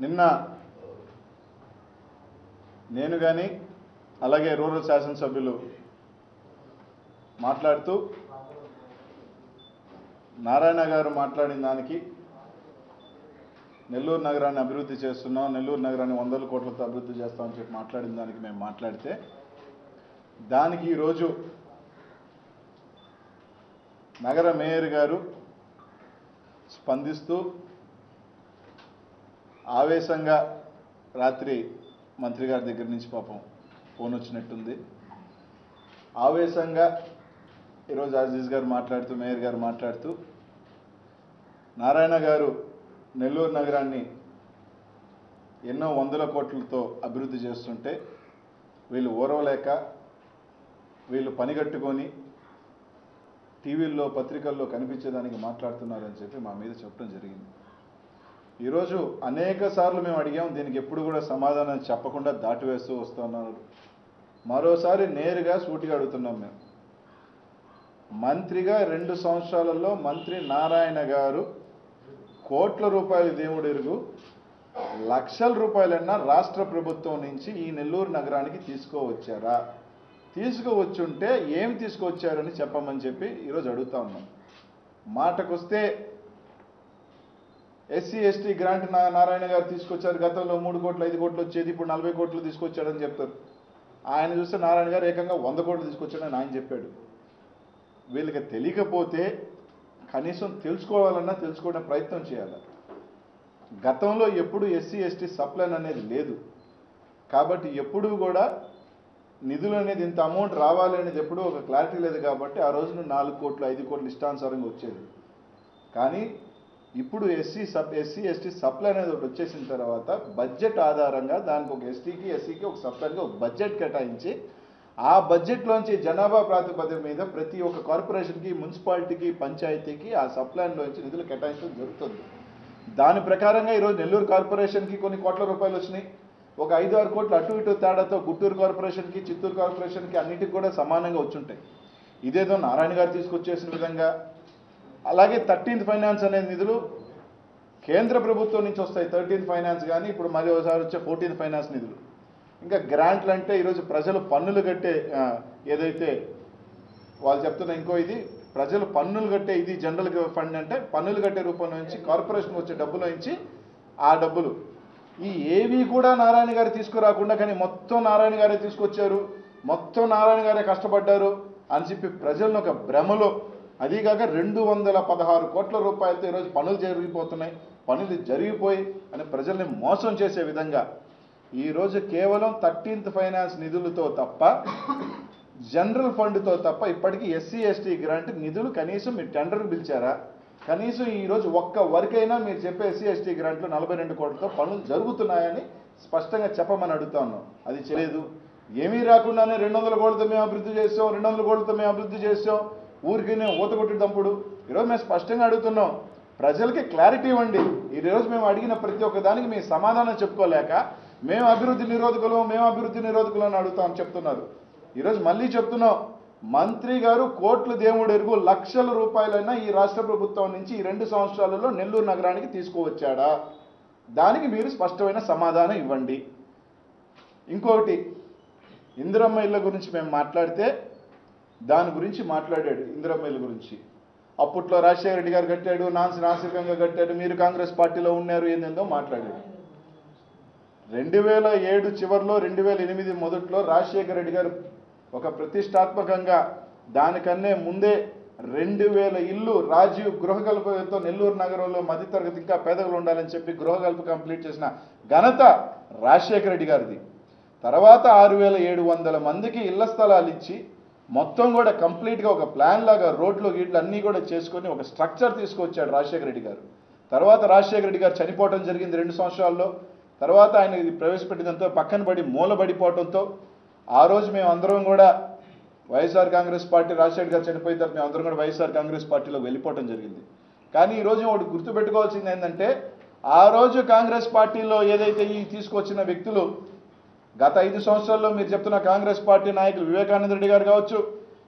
నిన్న నేను కానీ అలాగే రూరల్ శాసనసభ్యులు మాట్లాడుతూ నారాయణ గారు మాట్లాడిన దానికి నెల్లూరు నగరాన్ని అభివృద్ధి చేస్తున్నాం, నెల్లూరు నగరాన్ని 100 కోట్లతో అభివృద్ధి చేస్తామని చెప్పి మాట్లాడిన దానికి మేము మాట్లాడితే దానికి ఈరోజు నగర మేయర్ గారు స్పందిస్తూ ఆవేశంగా రాత్రి మంత్రి గారి దగ్గర నుంచి పాపం ఫోన్ వచ్చినట్టుంది. ఆవేశంగా ఈరోజు అజీజ్ గారు మాట్లాడుతూ మేయర్ గారు మాట్లాడుతూ నారాయణ గారు నెల్లూరు నగరాన్ని ఎన్నో 100 కోట్లతో అభివృద్ధి చేస్తుంటే వీళ్ళు ఓరవలేక వీళ్ళు పనిగట్టుకొని టీవీల్లో పత్రికల్లో కనిపించేదానికి మాట్లాడుతున్నారని చెప్పి మా మీద చెప్పడం జరిగింది. ఈరోజు అనేక సార్లు మేము అడిగాం, దీనికి ఎప్పుడు కూడా సమాధానం చెప్పకుండా దాటివేస్తూ వస్తున్నారు. మరోసారి నేరుగా సూటిగా అడుగుతున్నాం. మేము మంత్రిగా 2 సంవత్సరాలలో మంత్రి నారాయణ గారు కోట్ల రూపాయలు దేవుడు ఎరుగు లక్షల రూపాయలన్నా రాష్ట్ర ప్రభుత్వం నుంచి ఈ నెల్లూరు నగరానికి తీసుకువచ్చారా? తీసుకువచ్చుంటే ఏమి తీసుకువచ్చారని చెప్పమని చెప్పి ఈరోజు అడుగుతా ఉన్నాం. మాటకొస్తే ఎస్సీ ఎస్టీ గ్రాంట్ నారాయణ గారు తీసుకొచ్చారు. గతంలో 3 కోట్లు 5 కోట్లు వచ్చేది, ఇప్పుడు 40 కోట్లు తీసుకొచ్చాడని చెప్తారు. ఆయన చూస్తే నారాయణ గారు ఏకంగా 100 కోట్లు తీసుకొచ్చాడని ఆయన చెప్పాడు. వీళ్ళకి తెలియకపోతే కనీసం తెలుసుకోవడం ప్రయత్నం చేయాలి. గతంలో ఎప్పుడు ఎస్సీ ఎస్టీ సప్లైన్ అనేది లేదు కాబట్టి ఎప్పుడూ కూడా నిధులు అనేది ఇంత అమౌంట్ రావాలి అనేది ఎప్పుడూ ఒక క్లారిటీ లేదు కాబట్టి ఆ రోజున 4 కోట్లు 5 కోట్లు ఇష్టానుసారంగా వచ్చేది. కానీ ఇప్పుడు ఎస్సీ ఎస్టీ సప్లై అనేది ఒకటి వచ్చేసిన తర్వాత బడ్జెట్ ఆధారంగా దానికి ఒక ఎస్టీకి ఎస్సీకి ఒక సప్లైకి ఒక బడ్జెట్ కేటాయించి ఆ బడ్జెట్లోంచి జనాభా ప్రాతిపదిక మీద ప్రతి ఒక్క కార్పొరేషన్కి, మున్సిపాలిటీకి, పంచాయతీకి ఆ సప్లైన్లోంచి నిధులు కేటాయించడం జరుగుతుంది. దాని ప్రకారంగా ఈరోజు నెల్లూరు కార్పొరేషన్కి కొన్ని కోట్ల రూపాయలు వచ్చినాయి. ఒక 5-6 కోట్లు అటు ఇటు తేడాతో గుంటూరు కార్పొరేషన్కి, చిత్తూరు కార్పొరేషన్కి అన్నిటికి కూడా సమానంగా వచ్చుంటాయి. ఇదేదో నారాయణ గారు తీసుకొచ్చేసిన విధంగా. అలాగే 13th ఫైనాన్స్ అనే నిధులు కేంద్ర ప్రభుత్వం నుంచి వస్తాయి. 13th ఫైనాన్స్ కానీ ఇప్పుడు మళ్ళీ ఒకసారి వచ్చే 14th ఫైనాన్స్ నిధులు. ఇంకా గ్రాంట్లు అంటే ఈరోజు ప్రజలు పన్నులు కట్టే ఏదైతే వాళ్ళు చెప్తున్న ఇంకో ఇది ప్రజలు పన్నులు కట్టే ఇది జనరల్ ఫండ్ అంటే పన్నులు కట్టే రూపంలో నుంచి కార్పొరేషన్ వచ్చే డబ్బులో నుంచి ఆ డబ్బులు ఈ ఏవి కూడా నారాయణ గారు తీసుకురాకుండా కానీ మొత్తం నారాయణ గారే తీసుకొచ్చారు, మొత్తం నారాయణ గారే కష్టపడ్డారు అని చెప్పి ప్రజలను ఒక భ్రమలో, అదీగాక 216 కోట్ల రూపాయలతో ఈరోజు పనులు జరిగిపోతున్నాయి, పనులు జరిగిపోయి అని ప్రజల్ని మోసం చేసే విధంగా ఈరోజు కేవలం 13th ఫైనాన్స్ నిధులతో తప్ప జనరల్ ఫండ్తో తప్ప ఇప్పటికీ ఎస్సీ ఎస్టీ గ్రాంట్ నిధులు కనీసం మీరు టెండర్ పిలిచారా? కనీసం ఈరోజు ఒక్క వరకైనా మీరు చెప్పే ఎస్సీ ఎస్టీ గ్రాంట్లో 42 కోట్లతో పనులు జరుగుతున్నాయని స్పష్టంగా చెప్పమని అడుగుతా ఉన్నాం. అది చేయలేదు. ఏమీ రాకుండానే 200 కోట్లతో మేము అభివృద్ధి చేసాం, 200 కోట్లతో మేము అభివృద్ధి చేసాం, ఊరికి నేను ఊత కొట్టినప్పుడు ఈరోజు మేము స్పష్టంగా అడుగుతున్నాం, ప్రజలకి క్లారిటీ ఇవ్వండి. ఈరోజు మేము అడిగిన ప్రతి ఒక్క దానికి మీ సమాధానం చెప్పుకోలేక మేము అభివృద్ధి నిరోధకులు అని అడుగుతామని చెప్తున్నారు. ఈరోజు మళ్ళీ చెప్తున్నాం, మంత్రి గారు కోట్ల దేవుడు ఎరుగు లక్షల రూపాయలైనా ఈ రాష్ట్ర ప్రభుత్వం నుంచి ఈ 2 సంవత్సరాలలో నెల్లూరు నగరానికి తీసుకువచ్చాడా? దానికి మీరు స్పష్టమైన సమాధానం ఇవ్వండి. ఇంకొకటి, ఇందిరమ్మ ఇళ్ళ గురించి మేము మాట్లాడితే దాని గురించి మాట్లాడాడు. ఇందిరమ్మ ఇళ్ళ గురించి అప్పట్లో రాజశేఖర రెడ్డి గారు కట్టాడు, నాసిరకంగా కట్టాడు, మీరు కాంగ్రెస్ పార్టీలో ఉన్నారు, ఏందేందో మాట్లాడాడు. 2007 చివరిలో 2008 మొదట్లో రాజశేఖర రెడ్డి గారు ఒక ప్రతిష్టాత్మకంగా దానికన్నే ముందే 2000 ఇల్లు రాజీవ్ గృహకల్పతో నెల్లూరు నగరంలో మధ్యతరగతి ఇంకా పేదలు ఉండాలని చెప్పి గృహకల్ప కంప్లీట్ చేసిన ఘనత రాజశేఖర రెడ్డి గారిది. తర్వాత 6700 మందికి ఇళ్ల స్థలాలు ఇచ్చి మొత్తం కూడా కంప్లీట్గా ఒక ప్లాన్ లాగా రోడ్లు గీట్లు అన్నీ కూడా చేసుకొని ఒక స్ట్రక్చర్ తీసుకొచ్చాడు రాజశేఖర రెడ్డి గారు. తర్వాత రాజశేఖర రెడ్డి గారు చనిపోవడం జరిగింది 2 సంవత్సరాల్లో. తర్వాత ఆయన ఇది ప్రవేశపెట్టినంతో పక్కన పడి మూలబడిపోవడంతో ఆ రోజు మేము అందరం కూడా వైఎస్ఆర్ కాంగ్రెస్ పార్టీ, రాజశేఖర్ గారు చనిపోయిన తర్వాత మేము అందరం కూడా వైఎస్ఆర్ కాంగ్రెస్ పార్టీలో వెళ్ళిపోవడం జరిగింది. కానీ ఈరోజు ఒకటి గుర్తుపెట్టుకోవాల్సింది ఏంటంటే, ఆ రోజు కాంగ్రెస్ పార్టీలో ఏదైతే ఈ తీసుకొచ్చిన వ్యక్తులు గత 5 సంవత్సరాల్లో మీరు చెప్తున్న కాంగ్రెస్ పార్టీ నాయకులు వివేకానంద రెడ్డి గారు కావచ్చు,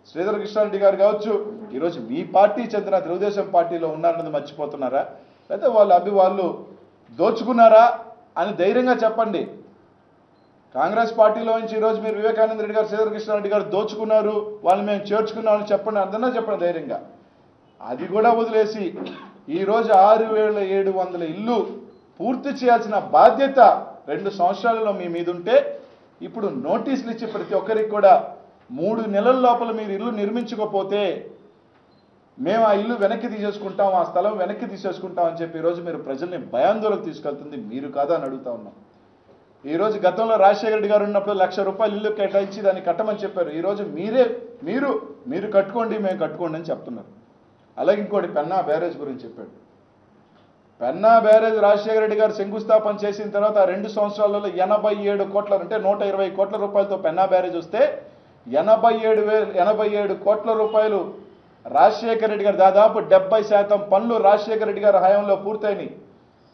శ్రీధర కృష్ణారెడ్డి గారు కావచ్చు, ఈరోజు మీ పార్టీ చెందిన తెలుగుదేశం పార్టీలో ఉన్నారన్నది మర్చిపోతున్నారా? లేకపోతే వాళ్ళు దోచుకున్నారా అని ధైర్యంగా చెప్పండి. కాంగ్రెస్ పార్టీలో నుంచి ఈరోజు మీరు వివేకానంద రెడ్డి గారు, శ్రీధర కృష్ణారెడ్డి గారు దోచుకున్నారు, వాళ్ళు మేము చేర్చుకున్నామని చెప్పండి, అర్థంగా చెప్పండి ధైర్యంగా. అది కూడా వదిలేసి ఈరోజు 6700 ఇల్లు పూర్తి చేయాల్సిన బాధ్యత 2 సంవత్సరాలలో మీ మీద ఉంటే, ఇప్పుడు నోటీసులు ఇచ్చి ప్రతి ఒక్కరికి కూడా 3 నెలల లోపల మీరు ఇల్లు నిర్మించకపోతే మేము ఆ ఇల్లు వెనక్కి తీసేసుకుంటాం, ఆ స్థలం వెనక్కి తీసేసుకుంటాం అని చెప్పి ఈరోజు మీరు ప్రజల్ని భయాందోళనకు తీసుకెళ్తుంది మీరు కాదా అని అడుగుతా ఉన్నాం. ఈరోజు గతంలో రాజశేఖర రెడ్డి గారు ఉన్నప్పుడు 1,00,000 రూపాయలు ఇల్లు కేటాయించి దాన్ని కట్టమని చెప్పారు. ఈరోజు మీరు కట్టుకోండి, మేము కట్టుకోండి అని చెప్తున్నారు. అలాగే ఇంకోటి పెన్నా బ్యారేజ్ గురించి చెప్పాడు. పెన్నా బ్యారేజ్ రాజశేఖర రెడ్డి గారు శంకుస్థాపన చేసిన తర్వాత 2 సంవత్సరాలలో 87 కోట్ల అంటే 120 కోట్ల రూపాయలతో పెన్నా బ్యారేజ్ వస్తే 87 కోట్ల రూపాయలు రాజశేఖర రెడ్డి గారు దాదాపు 70% పనులు రాజశేఖర రెడ్డి గారి హయాంలో పూర్తయినాయి.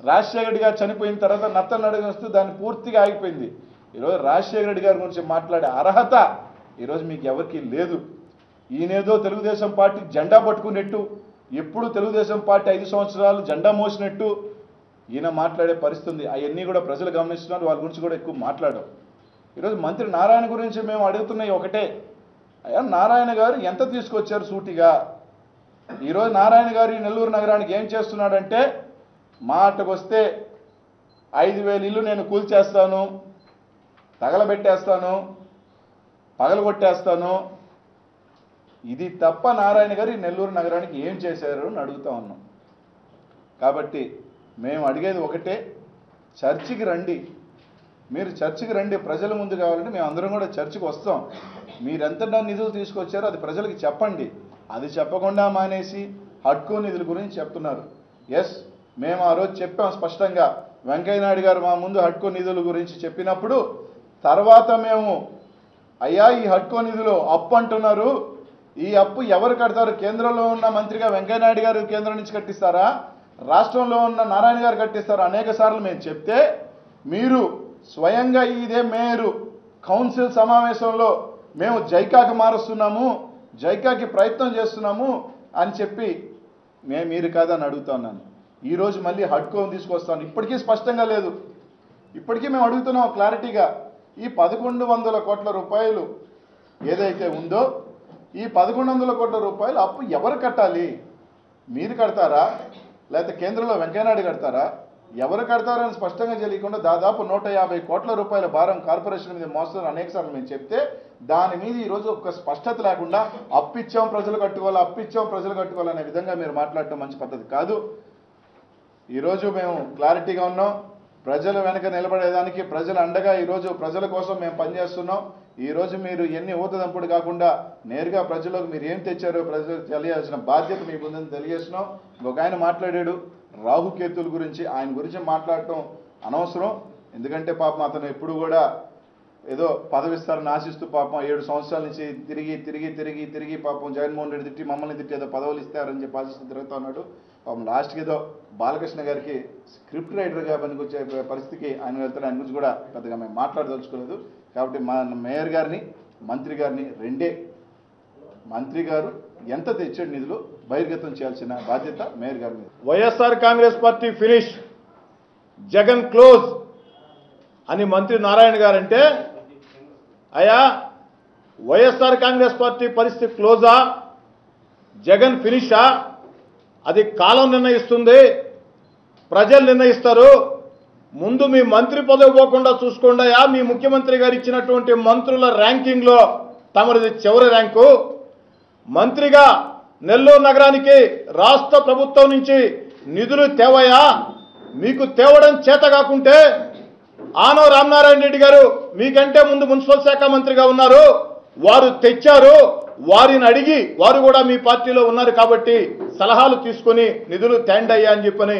రాజశేఖర రెడ్డి గారు చనిపోయిన తర్వాత నత్తలు నడుస్తూ దాన్ని పూర్తిగా ఆగిపోయింది. ఈరోజు రాజశేఖర రెడ్డి గారి గురించి మాట్లాడే అర్హత ఈరోజు మీకు ఎవరికి లేదు. ఈయనేదో తెలుగుదేశం పార్టీ జెండా పట్టుకున్నట్టు, ఎప్పుడు తెలుగుదేశం పార్టీ 5 సంవత్సరాలు జెండా మోసినట్టు ఈయన మాట్లాడే పరిస్థితి. అవన్నీ కూడా ప్రజలు గమనిస్తున్నారు, వాళ్ళ గురించి కూడా ఎక్కువ మాట్లాడాం. ఈరోజు మంత్రి నారాయణ గురించి మేము అడుగుతున్నాయి ఒకటే, అయ్యా నారాయణ గారు ఎంత తీసుకొచ్చారు సూటిగా? ఈరోజు నారాయణ గారు ఈ నెల్లూరు నగరానికి ఏం చేస్తున్నాడంటే, మాటకు వస్తే 5,000 ఇల్లు నేను కూల్చేస్తాను, తగలబెట్టేస్తాను, పగలగొట్టేస్తాను, ఇది తప్ప నారాయణ గారు ఈ నెల్లూరు నగరానికి ఏం చేశారు అని అడుగుతా ఉన్నాం. కాబట్టి మేము అడిగేది ఒకటే, చర్చికి రండి, మీరు చర్చికి రండి, ప్రజల ముందు కావాలంటే మేము అందరం కూడా చర్చికి వస్తాం. మీరెంత నిధులు తీసుకొచ్చారో అది ప్రజలకు చెప్పండి. అది చెప్పకుండా మానేసి హడ్కో నిధుల గురించి చెప్తున్నారు. ఎస్, మేము ఆ రోజు చెప్పాం స్పష్టంగా. వెంకయ్యనాయుడు గారు మా ముందు హడ్కో నిధుల గురించి చెప్పినప్పుడు తర్వాత మేము అయ్యా ఈ హడ్కో నిధులు అప్పు అంటున్నారు, ఈ అప్పు ఎవరు కడతారు? కేంద్రంలో ఉన్న మంత్రిగా వెంకయ్యనాయుడు గారు కేంద్రం నుంచి కట్టిస్తారా, రాష్ట్రంలో ఉన్న నారాయణ గారు కట్టిస్తారా? అనేక సార్లు మేము చెప్తే మీరు స్వయంగా ఇదే మేయరు కౌన్సిల్ సమావేశంలో మేము జైకాకి మారుస్తున్నాము, జైకాకి ప్రయత్నం చేస్తున్నాము అని చెప్పి మీరు కాదని అడుగుతున్నాను. ఈరోజు మళ్ళీ హడ్కోని తీసుకొస్తాను. ఇప్పటికీ స్పష్టంగా లేదు. ఇప్పటికీ మేము అడుగుతున్నాం క్లారిటీగా, ఈ 1,100 కోట్ల రూపాయలు ఏదైతే ఉందో ఈ 1,100 కోట్ల రూపాయలు అప్పు ఎవరు కట్టాలి? మీరు కడతారా, లేకపోతే కేంద్రంలో వెంకయ్యనాయుడు కడతారా? ఎవరు కడతారని స్పష్టంగా తెలియకుండా దాదాపు 150 కోట్ల రూపాయల భారం కార్పొరేషన్ మీద మోస్తారు అనేకసార్లు మేము చెప్తే, దాని మీద ఈరోజు ఒక స్పష్టత లేకుండా అప్పిచ్చాం ప్రజలు కట్టుకోవాలనే విధంగా మీరు మాట్లాడటం మంచి పద్ధతి కాదు. ఈరోజు మేము క్లారిటీగా ఉన్నాం. ప్రజల వెనక నిలబడేదానికి ప్రజల అండగా ఈరోజు ప్రజల కోసం మేము పనిచేస్తున్నాం. ఈరోజు మీరు ఎన్ని ఊతదంపుడు కాకుండా నేరుగా ప్రజలకు మీరు ఏం తెచ్చారో ప్రజలకు తెలియాల్సిన బాధ్యత మీ ముందని తెలియజేస్తున్నాం. ఇంకొక ఆయన మాట్లాడాడు రాహుకేతుల గురించి. ఆయన గురించి మాట్లాడటం అనవసరం. ఎందుకంటే పాపం అతను ఎప్పుడు కూడా ఏదో పదవిస్తారని ఆశిస్తూ పాపం 7 సంవత్సరాల నుంచి తిరిగి పాపం జగన్మోహన్ రెడ్డి తిట్టి మమ్మల్ని తిట్టి ఏదో పదవులు ఇస్తారని చెప్పి ఆశిస్తూ తిరుగుతూ ఉన్నాడు. పాపం లాస్ట్కి ఏదో బాలకృష్ణ గారికి స్క్రిప్ట్ రైటర్గా పనికొచ్చే పరిస్థితికి ఆయన వెళ్తాడు. ఆయన గురించి కూడా పెద్దగా మేము మాట్లాడదలుచుకోలేదు. కాబట్టి మా మేయర్ గారిని మంత్రి గారిని రెండే, మంత్రి గారు ఎంత తెచ్చాడు నిధులు బహిర్గతం చేయాల్సిన బాధ్యత మేయర్ గారి మీద. YSR Congress party finish, Jagan close అని మంత్రి నారాయణ గారు అంటే, అయ్యా వైఎస్ఆర్ కాంగ్రెస్ పార్టీ పరిస్థితి క్లోజా, జగన్ ఫినిషా? అది కాలం నిర్ణయిస్తుంది, ప్రజలు నిర్ణయిస్తారు. ముందు మీ మంత్రి పదవి పోకుండా చూసుకోండి. మీ ముఖ్యమంత్రి గారు ఇచ్చినటువంటి మంత్రుల ర్యాంకింగ్లో తమరిది చివరి ర్యాంకు. మంత్రిగా నెల్లూరు నగరానికి రాష్ట్ర ప్రభుత్వం నుంచి నిధులు తేవయా? మీకు తేవడం చేత కాకుంటే ఆనవ రామనారాయణ రెడ్డి గారు మీకంటే ముందు మున్సిపల్ శాఖ మంత్రిగా ఉన్నారు, వారు తెచ్చారు. వారిని అడిగి, వారు కూడా మీ పార్టీలో ఉన్నారు కాబట్టి సలహాలు తీసుకొని నిధులు తేండి అయ్యా అని చెప్పని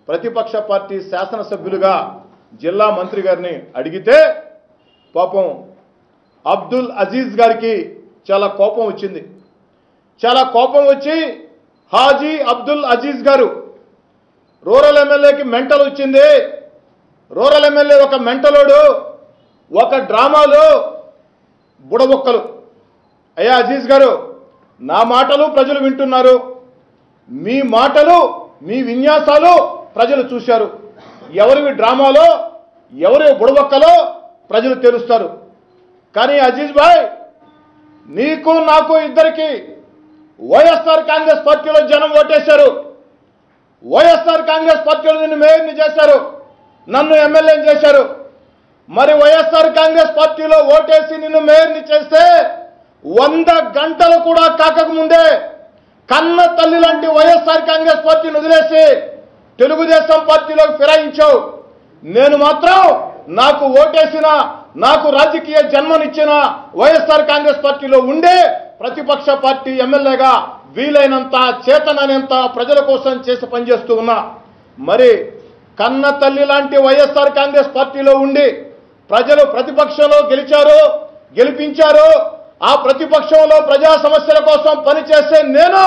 ప్రతిపక్ష పార్టీ శాసనసభ్యులుగా జిల్లా మంత్రి గారిని అడిగితే పాపం అబ్దుల్ అజీజ్ గారికి చాలా కోపం వచ్చింది. చాలా కోపం వచ్చి హాజీ అబ్దుల్ అజీజ్ గారు రూరల్ ఎమ్మెల్యేకి మెంటల్ వచ్చింది, రూరల్ ఎమ్మెల్యే ఒక మెంటలోడు, ఒక డ్రామాలు బుడబొక్కలు. అయ్యా అజీజ్ గారు, నా మాటలు ప్రజలు వింటున్నారు, మీ మాటలు మీ విన్యాసాలు ప్రజలు చూశారు. ఎవరివి డ్రామాలో ఎవరి బుడబొక్కలో ప్రజలు తెలుస్తారు. కానీ అజీజ్ భాయ్, నీకు నాకు ఇద్దరికి వైఎస్ఆర్ కాంగ్రెస్ పార్టీలో జనం ఓటేశారు. వైఎస్ఆర్ కాంగ్రెస్ పార్టీలో నిన్ను మేయర్ని చేశారు, నన్ను ఎమ్మెల్యేని చేశారు. మరి వైఎస్ఆర్ కాంగ్రెస్ పార్టీలో ఓటేసి నిన్ను మేయర్ని చేస్తే 100 గంటలు కూడా కాకముందే కన్న తల్లి లాంటి వైఎస్ఆర్ కాంగ్రెస్ పార్టీని వదిలేసి తెలుగుదేశం పార్టీలోకి ఫిరాయించావు. నేను మాత్రం నాకు ఓటేసిన, నాకు రాజకీయ జన్మనిచ్చిన వైఎస్ఆర్ కాంగ్రెస్ పార్టీలో ఉండే ప్రతిపక్ష పార్టీ ఎమ్మెల్యేగా వీలైనంత చేతనైనంత ప్రజల కోసం చేసి పనిచేస్తూ ఉన్నా. మరి కన్న తల్లి లాంటి వైఎస్ఆర్ కాంగ్రెస్ పార్టీలో ఉండి ప్రజలు ప్రతిపక్షంలో గెలిపించారు. ఆ ప్రతిపక్షంలో ప్రజా సమస్యల కోసం పనిచేసే నేను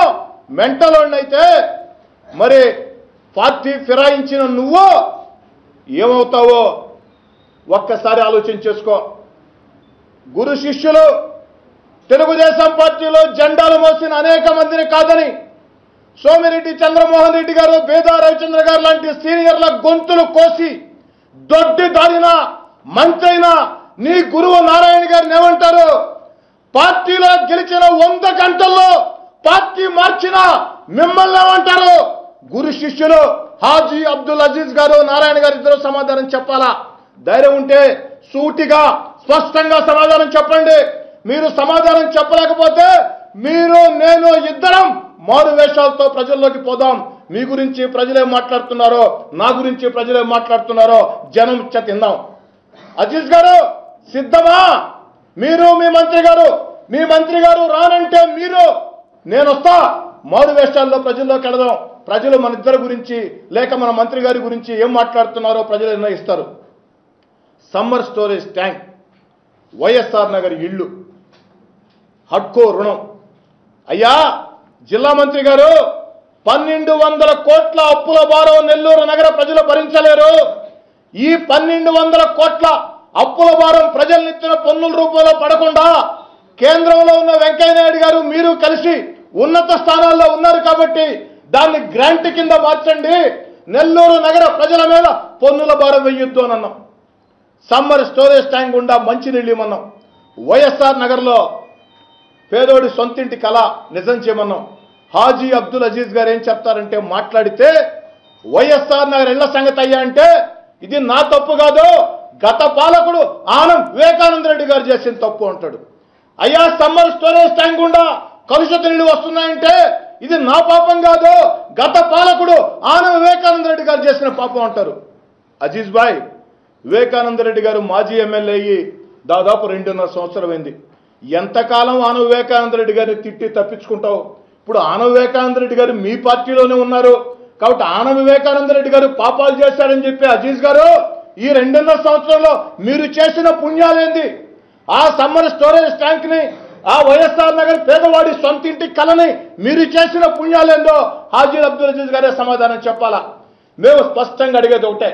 మెంటలోనైతే మరి పార్టీ ఫిరాయించిన నువ్వు ఏమవుతావో ఒక్కసారి ఆలోచన చేసుకో. గురు శిష్యులు తెలుగుదేశం పార్టీలో జెండాలు మోసిన అనేక మందిని కాదని సోమిరెడ్డి చంద్రమోహన్ రెడ్డి గారు, బేదా రవిచంద్ర గారు లాంటి సీనియర్ల గొంతులు కోసి దొడ్డి దాడిన మంత్రి అయిన నీ గురువు నారాయణ గారిని ఏమంటారు? పార్టీలో గెలిచిన 100 గంటల్లో పార్టీ మార్చిన మిమ్మల్ని ఏమంటారు? గురు శిష్యులు హాజీ అబ్దుల్ అజీజ్ గారు, నారాయణ గారు ఇద్దరు సమాధానం చెప్పాలా? ధైర్యం ఉంటే సూటిగా స్పష్టంగా సమాధానం చెప్పండి. మీరు సమాధానం చెప్పలేకపోతే మీరు నేను ఇద్దరం మారు వేషాలతో ప్రజల్లోకి పోదాం. మీ గురించి ప్రజలే మాట్లాడుతున్నారో, నా గురించి ప్రజలే మాట్లాడుతున్నారో జనం తిందాం. అజీజ్ గారు సిద్ధమా? మీరు మీ మంత్రి గారు రానంటే మీరు నేను వస్తా. మారు వేషాల్లో ప్రజల్లోకి వెళదాం. ప్రజలు మన ఇద్దరి గురించి లేక మన మంత్రి గారి గురించి ఏం మాట్లాడుతున్నారో ప్రజలు నిర్ణయిస్తారు. Summer storage tank, YSR Nagar ఇళ్ళు, హడ్కో రుణం. అయ్యా జిల్లా మంత్రి గారు, 1200 కోట్ల అప్పుల భారం నెల్లూరు నగర ప్రజలు భరించలేరు. ఈ 1200 కోట్ల అప్పుల భారం ప్రజలనిచ్చిన పన్నుల రూపంలో పడకుండా కేంద్రంలో ఉన్న వెంకయ్య నాయుడు గారు మీరు కలిసి ఉన్నత స్థానాల్లో ఉన్నారు కాబట్టి దాన్ని గ్రాంట్ కింద మార్చండి, నెల్లూరు నగర ప్రజల మీద పన్నుల భారం వెయ్యొద్దు అని అన్నాం. సమ్మర్ స్టోరేజ్ ట్యాంక్ గుండా మంచినీళ్ళు ఇవ్వమన్నాం. వైఎస్ఆర్ నగర్లో పేదోడి సొంతింటి కళ నిజం చేయమన్నాం. హాజీ అబ్దుల్ అజీజ్ గారు ఏం చెప్తారంటే, మాట్లాడితే వైఎస్ఆర్ నగర్ ఇళ్ల సంగతి అయ్యా అంటే ఇది నా తప్పు కాదు, గత పాలకుడు ఆనం వివేకానంద రెడ్డి గారు చేసిన తప్పు అంటాడు. అయ్యా సమ్మర్ స్టోరేజ్ ట్యాంక్ గుండా కలుషిత నీళ్లు వస్తున్నాయంటే ఇది నా పాపం కాదు, గత పాలకుడు ఆనం వివేకానంద రెడ్డి గారు చేసిన పాపం అంటారు. అజీజ్ భాయ్, వివేకానంద రెడ్డి గారు మాజీ ఎమ్మెల్యే అయ్యి దాదాపు 2.5 సంవత్సరం అయింది. ఎంతకాలం ఆనం వివేకానంద రెడ్డి గారిని తిట్టి తప్పించుకుంటావు? ఇప్పుడు ఆనం వివేకానంద రెడ్డి గారు మీ పార్టీలోనే ఉన్నారు కాబట్టి ఆనం వివేకానంద రెడ్డి గారు పాపాలు చేశారని చెప్పి అజీజ్ గారు ఈ 2.5 సంవత్సరంలో మీరు చేసిన పుణ్యాలేంది? ఆ సమ్మర్ స్టోరేజ్ ట్యాంక్ ని, ఆ వైఎస్ఆర్ నగర్ పేదవాడి సొంతింటి కళని మీరు చేసిన పుణ్యాలేందో హాజీ అబ్దుల్ అజీజ్ గారే సమాధానం చెప్పాలా? మేము స్పష్టంగా అడిగేది ఒకటే,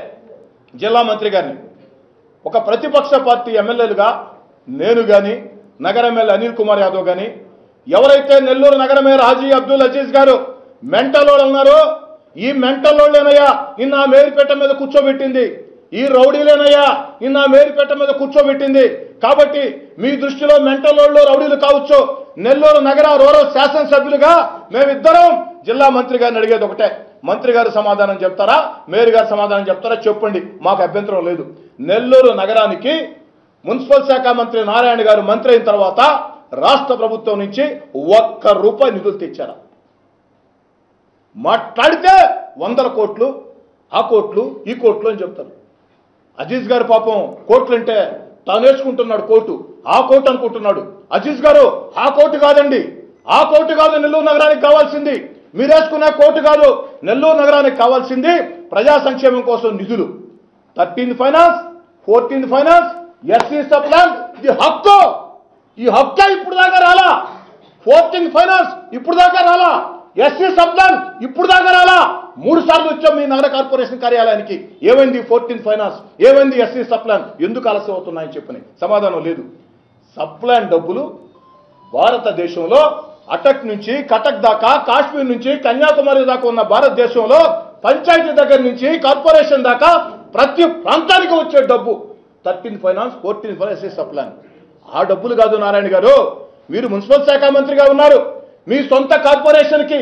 జిల్లా మంత్రి గారిని, ఒక ప్రతిపక్ష పార్టీ ఎమ్మెల్యేలుగా నేను కానీ, నగర ఎమ్మెల్యే అనిల్ కుమార్ యాదవ్ కానీ, ఎవరైతే నెల్లూరు నగర మేయర్ హాజీ అబ్దుల్ అజీజ్ గారు మెంటలోళ్ళు ఉన్నారో, ఈ మెంటలోళ్ళేనయ్యా నిన్న మేరిపేట మీద కూర్చోబెట్టింది, ఈ రౌడీలేనయ్యా నిన్న మేరిపేట మీద కూర్చోబెట్టింది. కాబట్టి మీ దృష్టిలో మెంటలోళ్ళు రౌడీలు కావచ్చు. నెల్లూరు నగర రూరల్ శాసనసభ్యులుగా మేమిద్దరం జిల్లా మంత్రి గారిని అడిగేది ఒకటే, మంత్రి గారు సమాధానం చెప్తారా, మేయర్ గారు సమాధానం చెప్తారా చెప్పండి, మాకు అభ్యంతరం లేదు. నెల్లూరు నగరానికి మున్సిపల్ శాఖ మంత్రి నారాయణ గారు మంత్రి అయిన తర్వాత రాష్ట్ర ప్రభుత్వం నుంచి ₹1 నిధులు తెచ్చారా? మాట్లాడితే 100 కోట్లు, ఆ కోట్లు ఈ కోట్లు అని చెప్తారు. అజీజ్ గారు పాపం కోట్లు అంటే తాను వేసుకుంటున్నాడు కోటు, ఆ కోటు అనుకుంటున్నాడు. అజీజ్ గారు ఆ కోటు కాదండి, ఆ కోటు కాదు నెల్లూరు నగరానికి కావాల్సింది, మీరు వేసుకునే కోటు కాదు నెల్లూరు నగరానికి కావాల్సింది ప్రజా సంక్షేమం కోసం నిధులు 13th finance 14th finance SC sub plan ఇది హక్కు ఈ హక్కే ఇప్పుడు దాకా రాలా 14th ఫైనాన్స్ ఇప్పుడు దాకా రాలా ఎస్సీ సప్లాన్ ఇప్పుడు దాకా రాలా 3 సార్లు వచ్చాం మీ నగర కార్పొరేషన్ కార్యాలయానికి ఏమైంది 14th ఫైనాన్స్ ఏమైంది ఎస్సీ సప్లాన్ ఎందుకు ఆలస్యం అవుతున్నాయని చెప్పని సమాధానం లేదు సప్లాన్ డబ్బులు భారతదేశంలో అటక్ నుంచి కటక్ దాకా కాశ్మీర్ నుంచి కన్యాకుమారి దాకా ఉన్న భారతదేశంలో పంచాయతీ దగ్గర నుంచి కార్పొరేషన్ దాకా ప్రతి ప్రాంతానికి వచ్చే డబ్బు 13th finance 14th finance SC sub plan ఆ డబ్బులు కాదు నారాయణ గారు మీరు మున్సిపల్ శాఖ మంత్రిగా ఉన్నారు మీ సొంత కార్పొరేషన్కి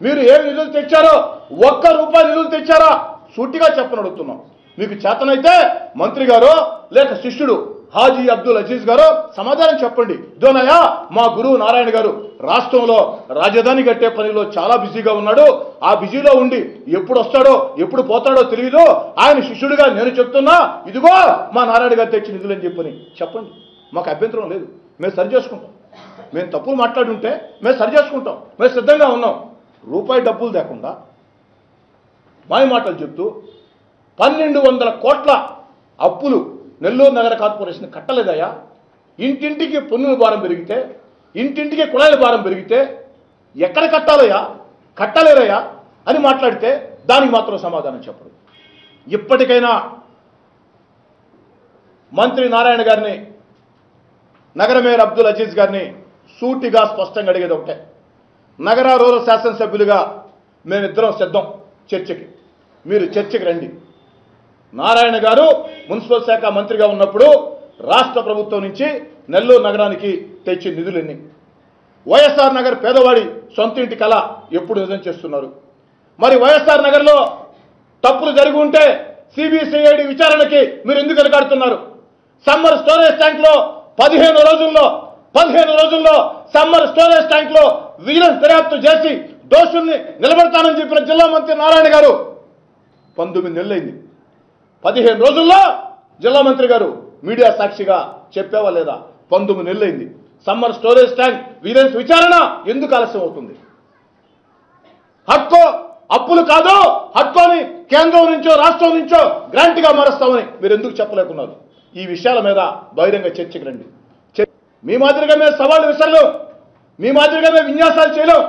మీరు ఏం నిధులు తెచ్చారో ₹1 నిధులు తెచ్చారా సూటిగా చెప్పని అడుగుతున్నాం మీకు చేతనైతే మంత్రి గారు లేక శిష్యుడు హాజీ అబ్దుల్ అజీజ్ గారు సమాధానం చెప్పండి ఇదోనయ్యా మా గురువు నారాయణ గారు రాష్ట్రంలో రాజధాని కట్టే పనిలో చాలా బిజీగా ఉన్నాడు ఆ బిజీలో ఉండి ఎప్పుడు వస్తాడో ఎప్పుడు పోతాడో తెలియదు ఆయన శిష్యుడిగా నేను చెప్తున్నా ఇదిగో మా నారాయణ గారు తెచ్చి నిధులని చెప్పని చెప్పండి మాకు అభ్యంతరం లేదు మేము సరి చేసుకుంటాం మేము తప్పులు మాట్లాడుంటే మేము సరి చేసుకుంటాం మేము సిద్ధంగా ఉన్నాం రూపాయి డబ్బులు లేకుండా మాయ మాటలు చెప్తూ 1200 కోట్ల అప్పులు నెల్లూరు నగర కార్పొరేషన్ కట్టలేదయ్యా ఇంటింటికి పన్నుల భారం పెరిగితే ఇంటింటికి కుళాయిల భారం పెరిగితే ఎక్కడ కట్టాలయ్యా కట్టలేరయ్యా అని మాట్లాడితే దానికి మాత్రం సమాధానం చెప్పరు ఇప్పటికైనా మంత్రి నారాయణ గారిని నగర మేయర్ అబ్దుల్ అజీజ్ గారిని సూటిగా స్పష్టంగా అడిగేది ఒకటే నగర రూరల్ శాసనసభ్యులుగా మేమిద్దరం సిద్ధం చర్చకి మీరు చర్చకి రండి నారాయణ గారు మున్సిపల్ శాఖ మంత్రిగా ఉన్నప్పుడు రాష్ట్ర ప్రభుత్వం నుంచి నెల్లూరు నగరానికి తెచ్చిన నిధులు ఎన్ని వైఎస్ఆర్ నగర్ పేదవాడి సొంత ఇంటి కళ ఎప్పుడు నిజం చేస్తున్నారు మరి వైఎస్ఆర్ నగర్లో తప్పులు జరిగి ఉంటే సిబిసిఐడి విచారణకి మీరు ఎందుకు వెనకాడుతున్నారు సమ్మర్ స్టోరేజ్ ట్యాంక్లో 15 రోజుల్లో సమ్మర్ స్టోరేజ్ ట్యాంక్లో విజిలెన్స్ దర్యాప్తు చేసి దోషుల్ని నిలబెడతానని చెప్పిన జిల్లా మంత్రి నారాయణ గారు 19 నెలలైంది 15 రోజుల్లో జిల్లా మంత్రి గారు మీడియా సాక్షిగా చెప్పావా లేదా 19 నెలలైంది సమ్మర్ స్టోరేజ్ ట్యాంక్ విజిలెన్స్ విచారణ ఎందుకు ఆలస్యం అవుతుంది హక్కు అప్పులు కాదు హక్కుని కేంద్రం నుంచో రాష్ట్రం నుంచో గ్రాంట్గా మారుస్తామని మీరు ఎందుకు చెప్పలేకున్నారు ఈ విషయాల మీద బహిరంగ చర్చకి రండి మీ మాదిరిగా మేము సవాళ్ళు విసరలేం మీ మాదిరిగా మేము విన్యాసాలు చేయలేం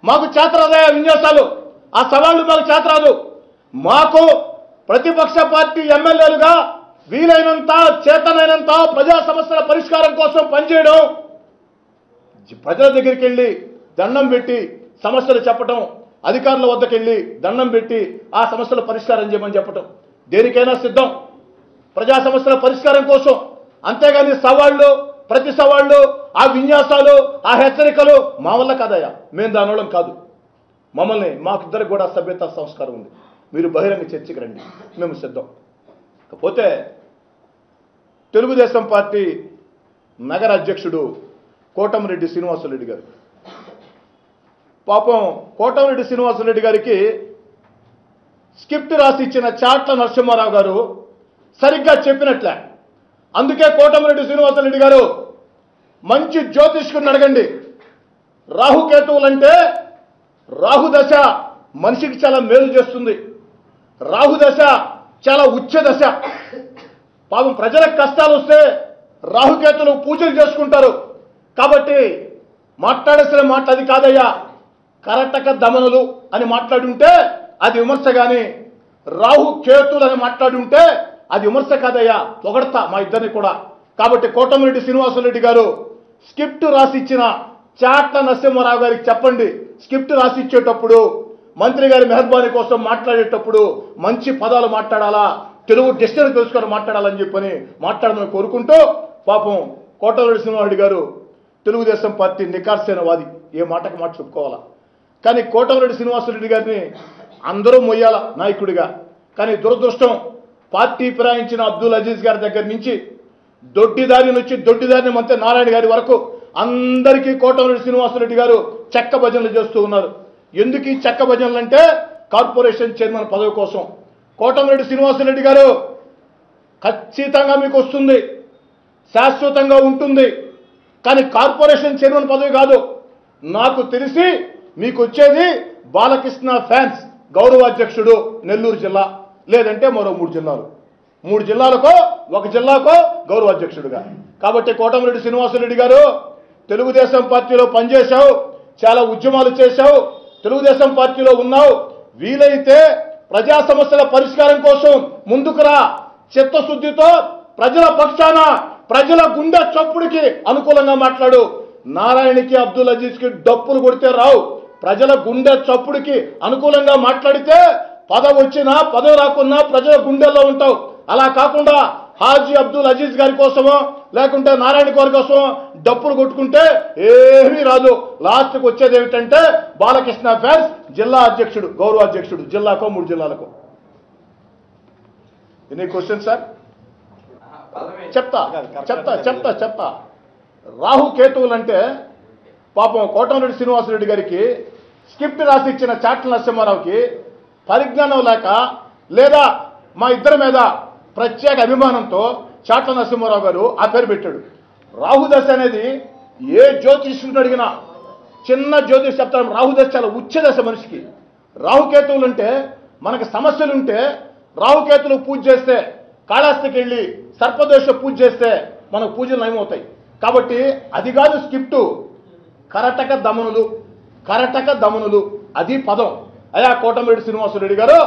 మాకు చేతరాదయా విన్యాసాలు ఆ సవాళ్ళు మాకు చేతరాదు మాకు ప్రతిపక్ష పార్టీ ఎమ్మెల్యేలుగా వీలైనంత చేతనైనంత ప్రజా సమస్యల పరిష్కారం కోసం పనిచేయడం ప్రజల దగ్గరికి వెళ్ళి దండం పెట్టి సమస్యలు చెప్పటం అధికారుల వద్దకు వెళ్ళి దండం పెట్టి ఆ సమస్యల పరిష్కారం చేయమని చెప్పటం దేనికైనా సిద్ధం ప్రజా సమస్యల పరిష్కారం కోసం అంతేగాని సవాళ్ళు ప్రతి సవాళ్ళు ఆ విన్యాసాలు ఆ హెచ్చరికలు మా వల్ల కాదయ్యా మేము దానివడం కాదు మమ్మల్ని మాకిద్దరికి కూడా సభ్యత సంస్కారం ఉంది మీరు బహిరంగ చర్చకి రండి మేము సిద్ధం కాకపోతే తెలుగుదేశం పార్టీ నగర అధ్యక్షుడు కోటమిరెడ్డి శ్రీనివాసరెడ్డి గారు పాపం కోటమిరెడ్డి శ్రీనివాసరెడ్డి గారికి స్క్రిప్ట్ రాసి ఇచ్చిన చాట్ల నరసింహారావు గారు సరిగ్గా చెప్పినట్లే అందుకే కోటమిరెడ్డి శ్రీనివాసరెడ్డి గారు మంచి జ్యోతిష్కుని అడగండి రాహుకేతువులంటే రాహుదశ మనిషికి చాలా మేలు చేస్తుంది రాహుదశ చాలా ఉచ్చ దశ పాపం ప్రజలకు కష్టాలు వస్తే రాహుకేతులు పూజలు చేసుకుంటారు కాబట్టి మాట్లాడేసిన మాట అది కాదయ్యా కరటక దమనులు అని మాట్లాడుంటే అది విమర్శ కానీ రాహుకేతులు అని మాట్లాడుంటే అది విమర్శ కాదయ్యా పొగడతా మా ఇద్దరిని కూడా కాబట్టి కోటమిరెడ్డి శ్రీనివాసరెడ్డి గారు స్క్రిప్ట్ రాసి ఇచ్చిన చాట్ల నరసింహారావు గారికి చెప్పండి స్క్రిప్ట్ రాసి ఇచ్చేటప్పుడు మంత్రి గారి మెహర్బానీ కోసం మాట్లాడేటప్పుడు మంచి పదాలు మాట్లాడాలా తెలుగు డిక్షనరీ తెలుసుకొని మాట్లాడాలని చెప్పని మాట్లాడమని కోరుకుంటూ పాపం కోటమిరెడ్డి శ్రీనివాసరెడ్డి గారు తెలుగుదేశం పార్టీ నికార్సైన వాది ఏ మాటకు మాట చెప్పుకోవాలా కానీ కోటమిరెడ్డి శ్రీనివాసరెడ్డి గారిని అందరూ మొయ్యాల నాయకుడిగా కానీ దురదృష్టం పార్టీ ఫిరాయించిన అబ్దుల్ అజీజ్ గారి దగ్గర నుంచి దొడ్డిదారి నుంచి దొడ్డిదారిని మంత్రి నారాయణ గారి వరకు అందరికీ కోటమిరెడ్డి శ్రీనివాసరెడ్డి గారు చెక్క భజనలు చేస్తూ ఉన్నారు ఎందుకు ఈ చెక్క భజనలు అంటే కార్పొరేషన్ చైర్మన్ పదవి కోసం కోటమిరెడ్డి శ్రీనివాసరెడ్డి గారు ఖచ్చితంగా మీకు వస్తుంది శాశ్వతంగా ఉంటుంది కానీ కార్పొరేషన్ చైర్మన్ పదవి కాదు నాకు తెలిసి మీకు వచ్చేది బాలకృష్ణ ఫ్యాన్స్ గౌరవ అధ్యక్షుడు నెల్లూరు జిల్లా, లేదంటే మరో 3 జిల్లాలు, 3 జిల్లాలకో 1 జిల్లాకో గౌరవ అధ్యక్షుడుగా. కాబట్టి కోటమిరెడ్డి శ్రీనివాసరెడ్డి గారు తెలుగుదేశం పార్టీలో పనిచేశావు, చాలా ఉద్యమాలు చేశావు, తెలుగుదేశం పార్టీలో ఉన్నావు. వీలైతే ప్రజా సమస్యల పరిష్కారం కోసం ముందుకు రా. చిత్తశుద్ధితో ప్రజల పక్షాన, ప్రజల గుండె చప్పుడికి అనుకూలంగా మాట్లాడు. నారాయణకి, అబ్దుల్ అజీజ్కి డప్పులు కొడితే రావు. ప్రజల గుండె చప్పుడికి అనుకూలంగా మాట్లాడితే పదవి వచ్చినా పదవి రాకున్నా ప్రజల గుండెల్లో ఉంటావు. అలా కాకుండా హాజీ అబ్దుల్ అజీజ్ గారి కోసమో లేకుంటే నారాయణ గారి కోసమో డప్పులు కొట్టుకుంటే ఏమీ రాదు. లాస్ట్కి వచ్చేది ఏమిటంటే బాలకృష్ణ ఫ్యాన్స్ జిల్లా అధ్యక్షుడు, గౌరవ అధ్యక్షుడు, జిల్లాకో 3 జిల్లాలకో. Any question sir? చెప్తా. రాహుకేతువులు అంటే పాపం కోటమిరెడ్డి శ్రీనివాసరెడ్డి గారికి స్క్రిప్ట్ రాసి ఇచ్చిన చాట్ల నరసింహారావుకి పరిజ్ఞానం లేక, లేదా మా ఇద్దరి మీద ప్రత్యేక అభిమానంతో చాట్ల నరసింహారావు గారు ఆ పేరు పెట్టాడు. రాహుదశ అనేది ఏ జ్యోతిష్యుడిని అడిగినా చిన్న జ్యోతిష్ చెప్తారు, రాహుదశ చాలా ఉచ్చదశ మనిషికి. రాహుకేతువులు అంటే మనకు సమస్యలుంటే రాహుకేతులు పూజ చేస్తే, కాళహస్తికి వెళ్ళి సర్పదోష పూజ చేస్తే మనకు పూజలు నయమవుతాయి. కాబట్టి అది కాదు స్క్రిప్టు, కరటక దమనులు అది పదం. అయా కోటమిరెడ్డి శ్రీనివాసరెడ్డి గారు,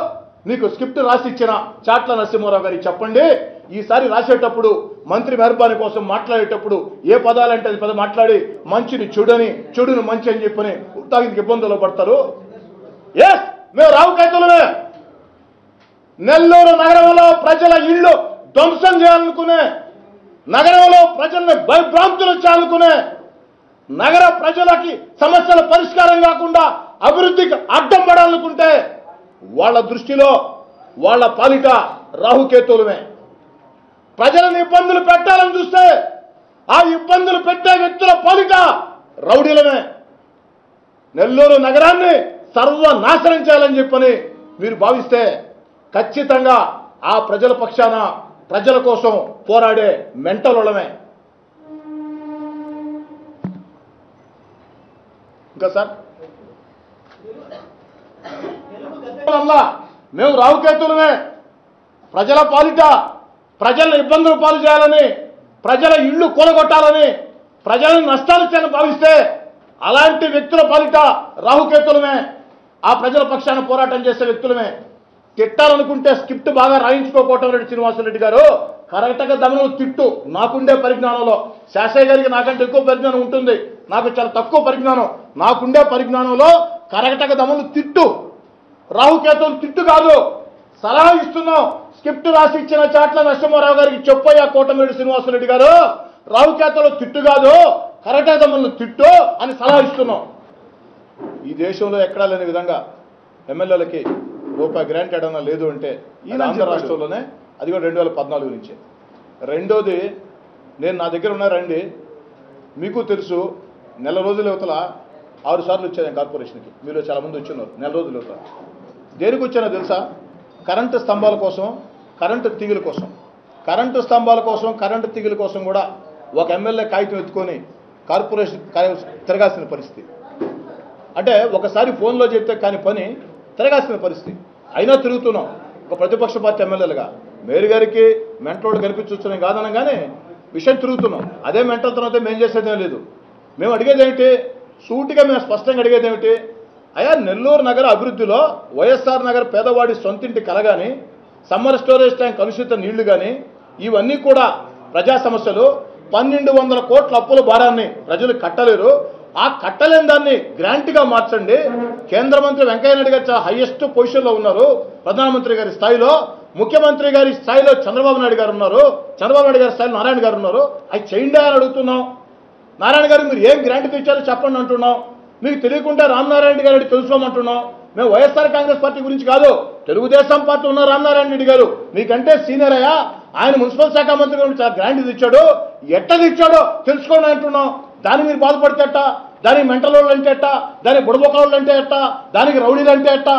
నీకు స్క్రిప్ట్ రాసి ఇచ్చిన చాట్ల నరసింహారావు గారికి చెప్పండి, ఈసారి రాసేటప్పుడు మంత్రి మెహర్బానీ కోసం మాట్లాడేటప్పుడు ఏ పదాలంటే అది పదం మాట్లాడి మంచిని చెడుని మంచి అని చెప్పని తాగికి ఇబ్బందులు పడతారు. ఎస్, మేము రావుకేతులమే. నెల్లూరు నగరంలో ప్రజల ఇళ్లు ధ్వంసం చేయాలనుకునే, నగరంలో ప్రజల్ని భయభ్రాంతులు చేయాలనుకునే, నగర ప్రజలకి సమస్యల పరిష్కారం కాకుండా అభివృద్ధికి అడ్డం పడాలనుకుంటే వాళ్ళ దృష్టిలో వాళ్ళ పాలిట రాహుకేతువులమే. ప్రజలను ఇబ్బందులు పెట్టాలని చూస్తే ఆ ఇబ్బందులు పెట్టే వ్యక్తుల పాలిట రౌడీలమే. నెల్లూరు నగరాన్ని సర్వనాశనం చేయాలని చెప్పని మీరు భావిస్తే ఖచ్చితంగా ఆ ప్రజల పక్షాన, ప్రజల కోసం పోరాడే మెంటలోళమే. ఇంకా సార్, మేము రావుకేతులమే. ప్రజల పాలిట ప్రజలను ఇబ్బందులు పాలు చేయాలని, ప్రజల ఇళ్లు కూలగొట్టాలని, ప్రజలను నష్టాలు చేయాలని భావిస్తే అలాంటి వ్యక్తుల పాలిట రాహుకేతులమే. ఆ ప్రజల పక్షాన పోరాటం చేసే వ్యక్తులమే. తిట్టాలనుకుంటే స్క్రిప్ట్ బాగా రాయించుకోకోటమిరెడ్డి శ్రీనివాసరెడ్డి గారు కరెక్ట్గా దమనులు తిట్టు. నాకుండే పరిజ్ఞానంలో శాసయ్య గారికి నాకంటే ఎక్కువ పరిజ్ఞానం ఉంటుంది, నాకు చాలా తక్కువ పరిజ్ఞానం. నాకుండే పరిజ్ఞానంలో కరెక్ట్గా దమనులు తిట్టు, రాహుకేతువులు తిట్టు కాదు, సలహా ఇస్తున్నాం. స్క్రిప్ట్ రాసి ఇచ్చిన చాట్ల నరసింహారావు గారికి చెప్పయ్యా కోటమిరెడ్డి శ్రీనివాసరెడ్డి గారు, రాహుకేతువులు తిట్టు కాదు, కరెక్ట్గా దమనులు తిట్టు అని సలహా ఇస్తున్నాం. ఈ దేశంలో ఎక్కడా లేని విధంగా ఎమ్మెల్యేలకి రూపాయి గ్రాంట్ ఏడన్నా లేదు అంటే ఈ ఆంధ్ర రాష్ట్రంలోనే, అది కూడా 2014 నుంచి. రెండోది, నేను నా దగ్గర ఉన్నారండి, మీకు తెలుసు, నెల రోజుల యువతల 6 సార్లు వచ్చాను కార్పొరేషన్కి. మీలో చాలామంది వచ్చిన్నారు. నెల రోజుల యువతల దేనికి వచ్చానో తెలుసా? కరెంటు స్తంభాల కోసం, కరెంటు తీగల కోసం. కరెంటు స్తంభాల కోసం, కరెంటు తీగల కోసం కూడా ఒక ఎమ్మెల్యే కాగితం ఎత్తుకొని కార్పొరేషన్ తిరగాల్సిన పరిస్థితి. అంటే ఒకసారి ఫోన్లో చెప్తే కానీ పని తిరగాల్సిన పరిస్థితి. అయినా తిరుగుతున్నాం ఒక ప్రతిపక్ష పార్టీ ఎమ్మెల్యేలుగా. మేయర్ గారికి మెంటలోడు కనిపించొచ్చున్నాం కాదనగానే విషయం తిరుగుతున్నాం. అదే మెంటల్ తర్వాత మేము చేసేదేం లేదు. మేము అడిగేది ఏమిటి? సూటిగా మేము స్పష్టంగా అడిగేది ఏమిటి? అయ్యా, నెల్లూరు నగర అభివృద్ధిలో వైఎస్ఆర్ నగర్ పేదవాడి సొంతింటి కల కానీ, సమ్మర్ స్టోరేజ్ ట్యాంక్ కలుషిత నీళ్లు కానీ, ఇవన్నీ కూడా ప్రజా సమస్యలు. 1200 కోట్ల అప్పుల భారాన్ని ప్రజలు కట్టలేరు. ఆ కట్టలేని దాన్ని గ్రాంట్గా మార్చండి. కేంద్ర మంత్రి వెంకయ్యనాయుడు గారు చాలా హైయెస్ట్ పొజిషన్లో ఉన్నారు, ప్రధానమంత్రి గారి స్థాయిలో. ముఖ్యమంత్రి గారి స్థాయిలో చంద్రబాబు నాయుడు గారు ఉన్నారు, చంద్రబాబు నాయుడు గారి స్థాయిలో నారాయణ గారు ఉన్నారు. అవి చేయండి అని అడుగుతున్నాం. నారాయణ గారు మీరు ఏం గ్రాంట్ తెచ్చారో చెప్పండి అంటున్నాం. మీకు తెలియకుండా రామనారాయణ గారు తెలుసుకోమంటున్నాం. మేము వైఎస్ఆర్ కాంగ్రెస్ పార్టీ గురించి కాదు, తెలుగుదేశం పార్టీ ఉన్న రామనారాయణ రెడ్డి గారు మీకంటే సీనియర్ అయ్యా. ఆయన మున్సిపల్ శాఖ మంత్రి గారు చాలా గ్రాంట్ ఇచ్చాడు, ఎట్లా ఇచ్చాడో తెలుసుకోండి అంటున్నాం. దాన్ని మీరు బాధపడితే ఎట్టా? దానికి మెంటల్ వాళ్ళు అంటే ఎట్టా? దానికి బుడబొక్కలు అంటే ఎట్టా? దానికి రౌడీలు అంటే ఎట్టా?